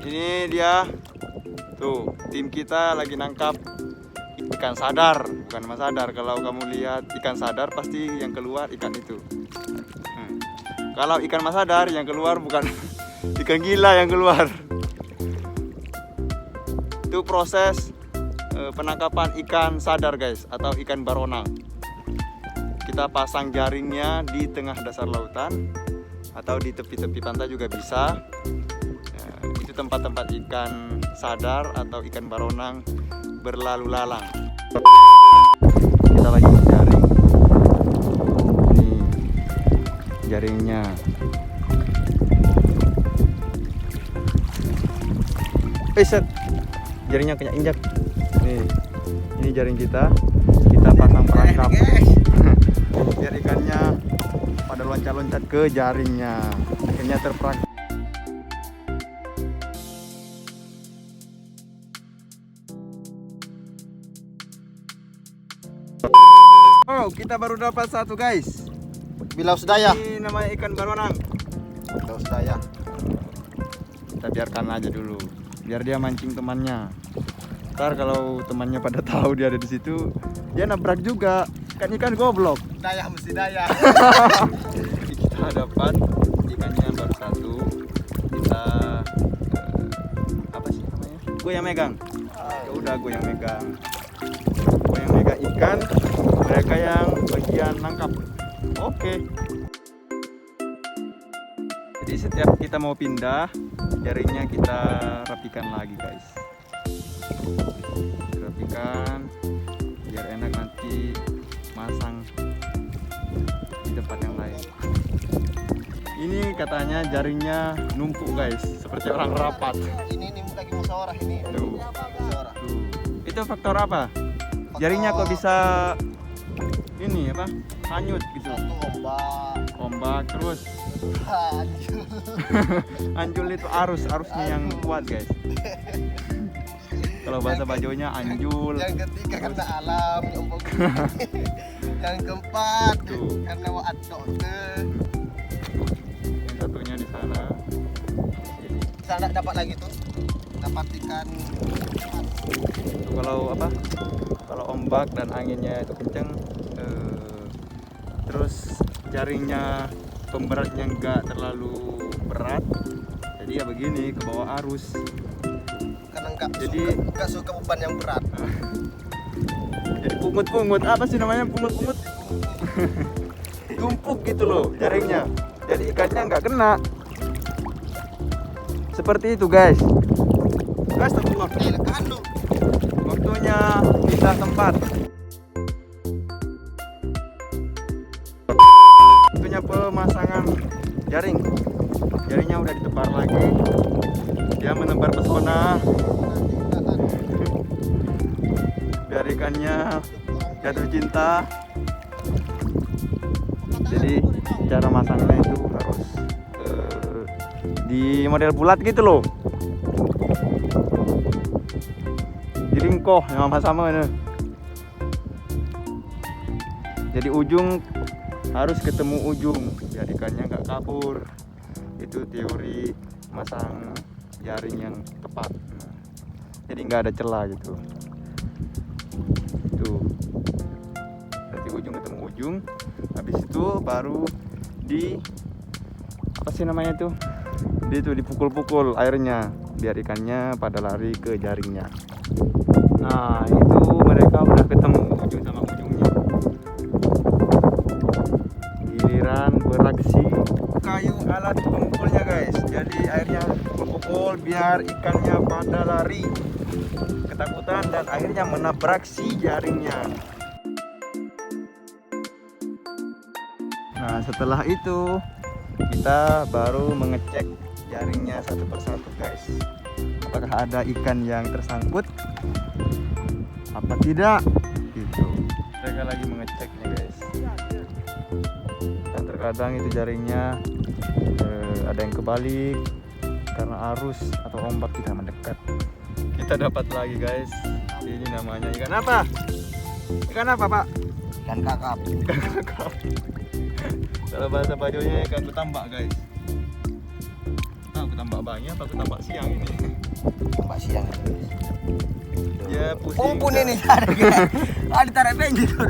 Ini dia tuh, tim kita lagi nangkap ikan sadar, bukan mas sadar. Kalau kamu lihat ikan sadar pasti yang keluar ikan itu. Kalau ikan mas sadar yang keluar bukan ikan gila yang keluar. Itu proses penangkapan ikan sadar guys, atau ikan baronang. Kita pasang jaringnya di tengah dasar lautan atau di tepi-tepi pantai juga bisa. Itu tempat-tempat ikan sadar atau ikan baronang berlalu lalang. Kita lagi menjaring. Ini jaringnya. Set. Jaringnya kena injak. Ini jaring kita pasang perangkap biar ikannya pada loncat-loncat ke jaringnya, ikannya terperangkap. Oh, kita baru dapat satu guys. Bilau sedaya. Ini namanya ikan baronang. Bilau sedaya. Kita biarkan aja dulu, biar dia mancing temannya. Ntar kalau temannya pada tahu dia ada di situ, dia nabrak juga. Kan ikan goblok. Daya mesti daya. Kita dapat ikannya baru satu. Kita apa sih namanya? Gue yang megang. Ya udah, gue yang megang. Gue yang megang ikan, mereka yang bagian nangkap. Oke. Jadi setiap kita mau pindah, jaringnya kita rapikan lagi guys. Rapikan biar enak nanti masang di tempat yang lain. Ini katanya jaringnya numpuk guys, seperti orang rapat. Ini lagi musyawarah ini. Tuh. Musyawarah. Tuh. Itu faktor apa? Jaringnya kok bisa ini apa? Hanyut gitu. Satu Ombak terus. anjul. Anjul itu arusnya yang kuat guys. Kalau bahasa Bajonya anjul. Yang ketiga karena alam, yang keempat Tuh. karena waat dokter. Yang satunya di sana. Sana dapat lagi tuh. Dapat ikan. Tuh, kalau apa? Kalau ombak dan anginnya itu kenceng, terus jaringnya pemberatnya enggak terlalu berat, jadi ya begini ke bawah arus. Karena Jadi enggak suka beban yang berat. Jadi pungut-pungut, apa sih namanya pungut-pungut? Tumpuk gitu loh jaringnya. Jadi ikannya nggak kena. Seperti itu guys. Guys, waktunya pindah tempat. Waktunya pemasangan jaring. Jaringnya udah ditebar lagi. Dia menebar pesona. Biar ikannya jatuh cinta. Jadi cara masangnya itu harus di model bulat gitu loh. Diringkoh sama ini. Jadi ujung harus ketemu ujung biar ikannya nggak kabur. Itu teori masang jaring yang tepat. Jadi nggak ada celah gitu. Tuh. Nanti ujung ketemu ujung. Habis itu baru di apa sih namanya tuh? Dipukul-pukul airnya biar ikannya pada lari ke jaringnya. Nah, itu mereka udah ketemu ujung sama ujungnya. Giliran beraksi kayu alat pemukulnya guys. Jadi airnya memukul biar ikannya pada lari ketakutan dan akhirnya menabrak si jaringnya. Nah, setelah itu kita baru mengecek jaringnya satu persatu guys. Apakah ada ikan yang tersangkut apa tidak gitu. Mereka lagi mengeceknya guys. Dan terkadang itu jaringnya ada yang kebalik karena arus atau ombak tidak mendekat. Kita dapat lagi guys. Ini namanya ikan apa? Ikan apa pak? Ikan kakap. Kalau bahasa Bajonya ikan kutambak guys. Nah, kutambak banyak apa kutambak siang ini? Tambak siang. Ya pusing. Kumpul ini ada guys. Ah ditarik benji tuh.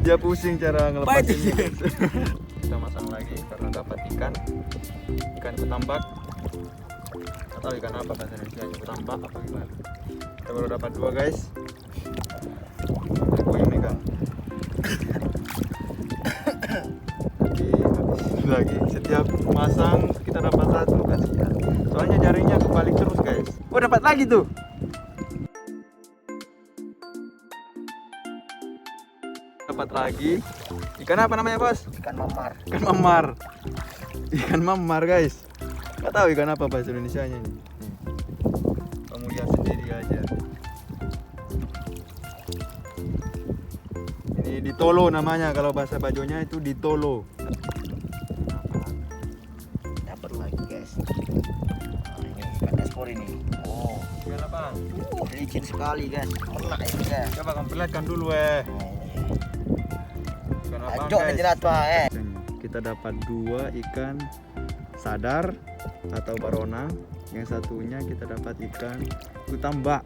Dia pusing cara Baik, ngelepasinnya. Kita masang lagi karena dapat ikan kutambak atau ikan apa bahasa Indonesia, kutambak apa gimana. Kita baru dapat 2 guys. Aku yang megang. Lagi setiap masang kita dapat 1 kasihan. Soalnya jaringnya kebalik terus guys. Oh dapat lagi tuh. Dapat lagi. Ikan apa namanya bos? Ikan mamar. Ikan mamar. Ikan mamar guys. Gak tahu ikan apa bahasa Indonesianya ini. Kamu lihat sendiri aja. Ini ditolo namanya, kalau bahasa Bajonya itu ditolo. Dapat lagi guys. Nah, ini ikan ekspor ini. Oh, Ikan apa? licin sekali guys. Enak ini guys. Coba kamu perlihatkan dulu Ikan apa Ajok guys? jelas pak Kita dapat 2 ikan sadar atau barona. Yang satunya kita dapat ikan kutambak.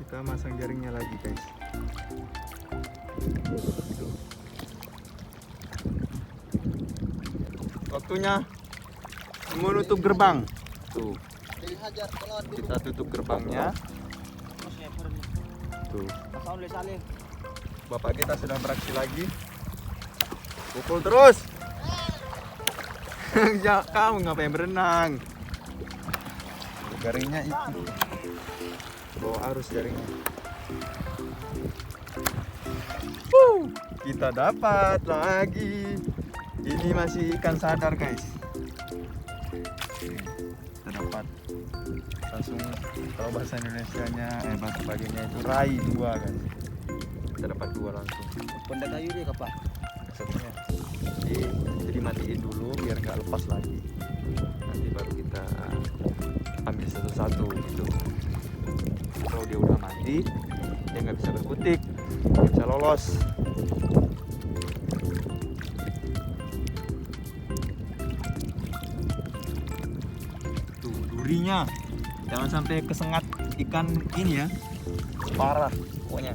Kita masang jaringnya lagi guys. Waktunya menutup gerbang. Tuh, kita tutup gerbangnya. Tuh, bapak kita sudah beraksi lagi. Pukul terus. Ya, kamu ngapain berenang? Jaringnya itu. Bawa arus jaringnya. Kita dapat lagi. Ini masih ikan sadar guys. Kita dapat langsung, kalau bahasa Indonesianya bahasa Bajonya itu rai 2 guys. Kita dapat 2 langsung. benda kayu dia kapan Satunya jadi matiin dulu biar nggak lepas lagi, nanti baru kita ambil satu-satu gitu. Kalau dia udah mati dia nggak bisa berkutik, nggak bisa lolos. Tuh durinya jangan sampai kesengat ikan ini ya, parah pokoknya.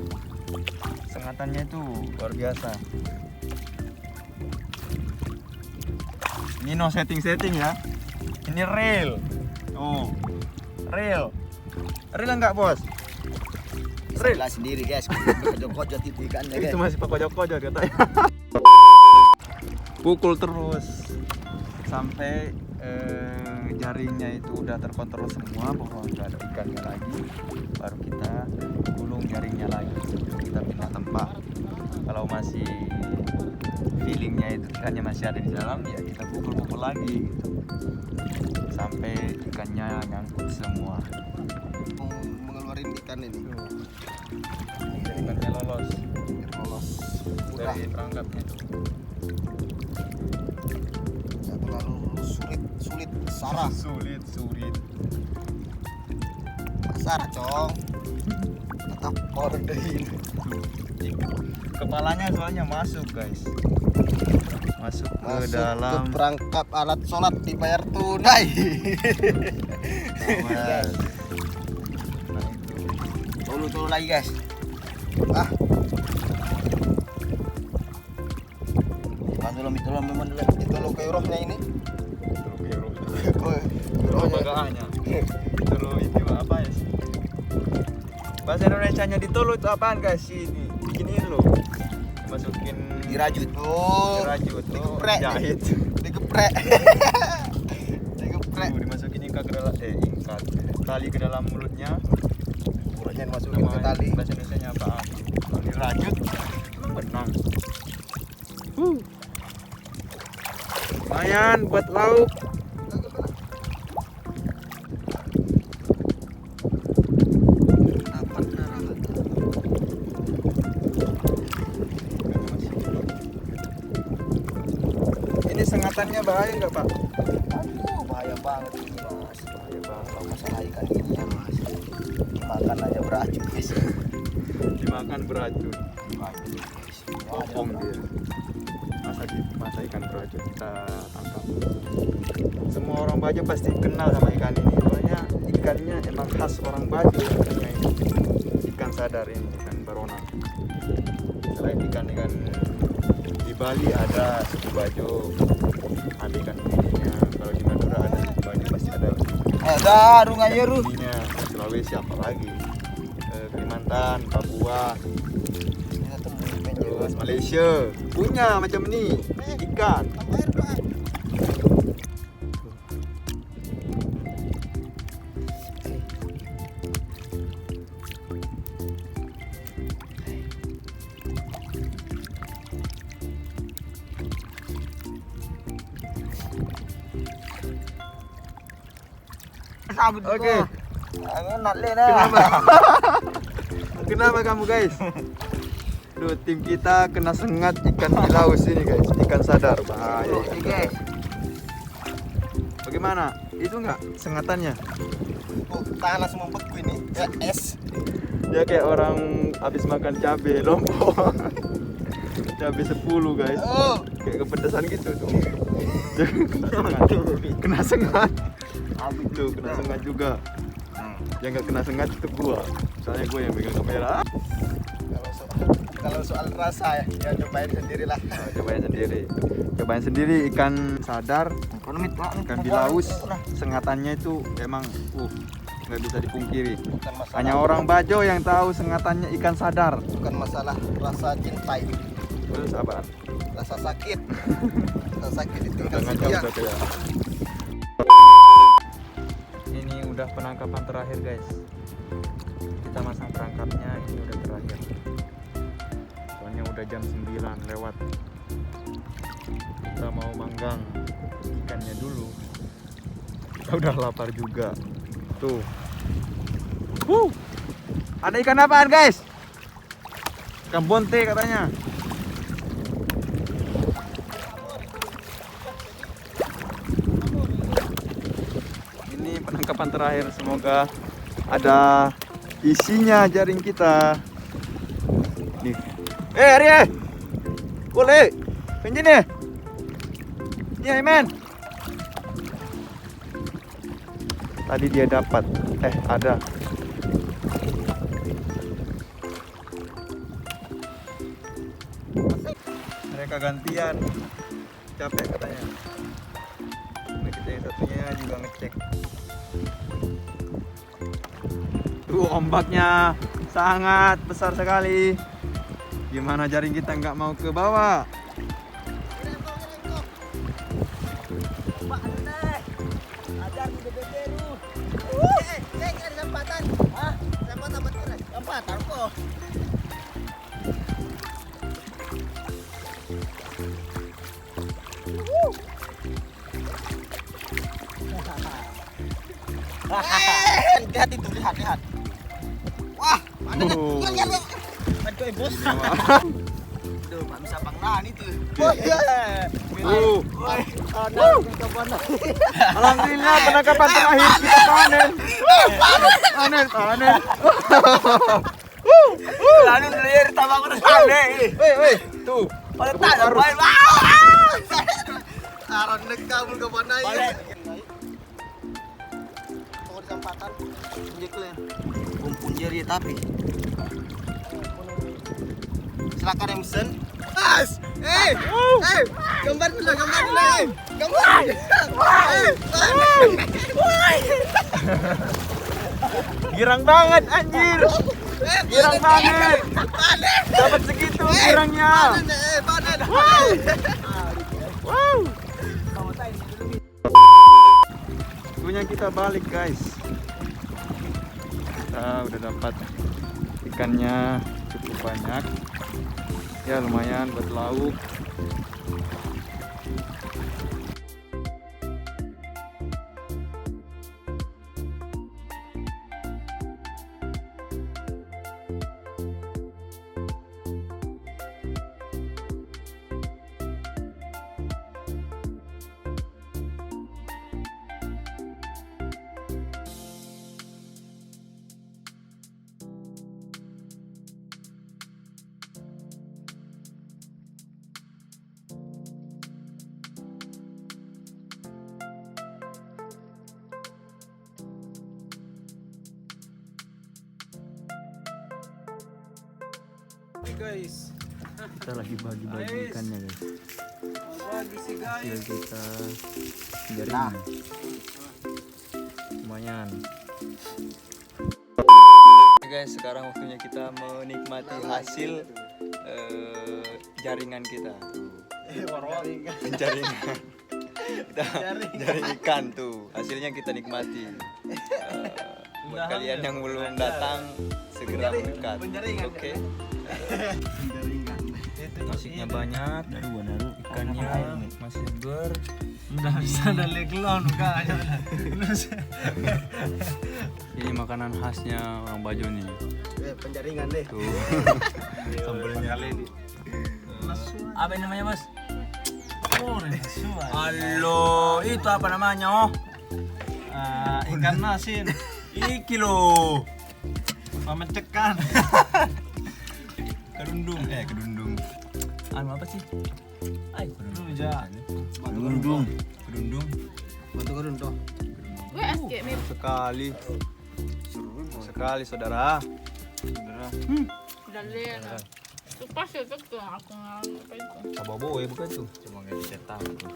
Sengatannya itu luar biasa. Ini no setting ya. Ini real. Oh, real. Real enggak bos? Real. lah sendiri guys kocok-kocok itu ikannya guys Itu masih pekojok-kojok katanya. Pukul terus sampai jaringnya itu udah terkontrol semua bahwa nggak ada ikannya lagi, baru kita gulung jaringnya lagi. Kita pindah tempat. Kalau masih feelingnya itu ikannya masih ada di dalam, ya kita pukul-pukul lagi gitu sampai ikannya nyangkut semua. mengeluarin ikan ini Jadi ikannya lolos lolos dari perangkapnya itu. nggak terlalu sulit sarah Sulit. sarah cong tetap orderin Kepalanya soalnya masuk guys, masuk ke dalam ke perangkap alat sholat dibayar tunai kamar. Nah, itu tolu lagi guys tolong memang itu lo kayak rohnya ini Terus bagaannya itu ini apa ya sih? Bahasa Indonesianya ditolo itu apaan guys? Ini beginiin lo, masukin dirajut dirajut, digeprek jahit, digeprek dimasukin ikat ke dalam tali ke dalam mulutnya. mulutnya dimasukin ke tali Bahasa Indonesianya apa? Dirajut, benang. Lumayan buat lauk. Ini sengatannya bahaya nggak pak? aduh bahaya banget ini mas bahaya banget kalau masalah ikan ini ya mas makan aja beracun guys dimakan beracun. Opong dia. Masa ikan beracun kita tangkap. Semua orang Bajo pasti kenal sama ikan ini. Soalnya ikannya emang khas orang Bajo katanya ini. Ikan sadar ini, ikan barona. Selain ikan-ikan di Bali ada suku Bajo, ada ikan ininya. Kalau di Madura ada suku Bajo pasti ada. Ada runga yeru. Ininya Sulawesi apa lagi? Kalimantan, Papua, terus Malaysia punya macam ini ikan. Oke. Kenapa? Kenapa kamu guys? Duh, tim kita kena sengat ikan bilaus ini guys, ikan sadar. Bahaya. guys. Bagaimana? Itu enggak sengatannya? Tangan langsung membeku ini. Ya, es. Ya kayak orang habis makan cabe lombok. Cabe 10 guys. Oh. Kayak kepedesan gitu tuh. Kena sengat. Tuh, kena sengat juga. Yang nggak kena sengat itu gua. Soalnya gua yang pegang kamera. Kalau soal rasa ya cobain sendirilah. Cobain sendiri ikan sadar, ikan bilaus. Sengatannya itu emang nggak bisa dipungkiri. Hanya orang Bajo yang tahu sengatannya ikan sadar. Bukan masalah rasa cinta itu. Terus apa? Rasa sakit. Rasa sakit itu Udah ngancam udah kayak. Ini udah penangkapan terakhir guys. Kita masang perangkapnya, ini udah terakhir. Soalnya udah jam 9 lewat. Kita mau manggang ikannya dulu. Kita udah lapar juga. Tuh. Ada ikan apaan guys? Ikan bonte katanya. Penangkapan terakhir, semoga ada isinya jaring kita nih. Arya boleh penjen nih ya men. Tadi dia dapat ada mereka gantian, capek katanya. Nah, kita yang satunya juga ngecek. Tuh ombaknya sangat besar sekali. Gimana jaring kita nggak mau ke bawah? Lihat itu, lihat. Wah, mana nih? Lihat. Aduh, bos. Aduh, Pak bisa pangnan itu. Oh iya. Alhamdulillah penangkapan terakhir kita panen. Panen. Lalu lihat tambah udah panen. Weh, tuh. Pada tak main. Aron kamu ke mana ya? Kesempatan jeklen kumpul jari tapi silakan yang mesen mas gambar dulu Girang banget anjir, girang banget, dapat segitu girangnya. Panen. Waktunya kita balik guys. Kita udah dapat ikannya cukup banyak. Ya lumayan buat lauk. Guys, Kita lagi bagi-bagi ikannya guys. bagi sih guys. Hasil kita jaringan. Lumayan. Guys, sekarang waktunya kita menikmati hasil jaringan kita. Jaringan. Kita jaring ikan tuh. Hasilnya kita nikmati. Buat kalian yang belum datang segera mendekat. Oke. Masiknya banyak, ikannya masih segar. Udah bisa dari kelon kak. Ini makanan khasnya orang Bajo nih. Penjaringan deh. Tuh. Sambelnya kali ini. Apa namanya mas? Halo, itu apa namanya? Ikan masin. Iki lo. Memecekkan. Kedundung. Kedundung. Anu apa sih? Kedundung aja. Kedundung. Kedundung. Bantu kedundung. Gue escape nih. Sekali saudara. Udah lihat. Itu pas itu tuh aku nggak apa itu. Sabobo bukan tuh. Cuma nggak dicetak tuh.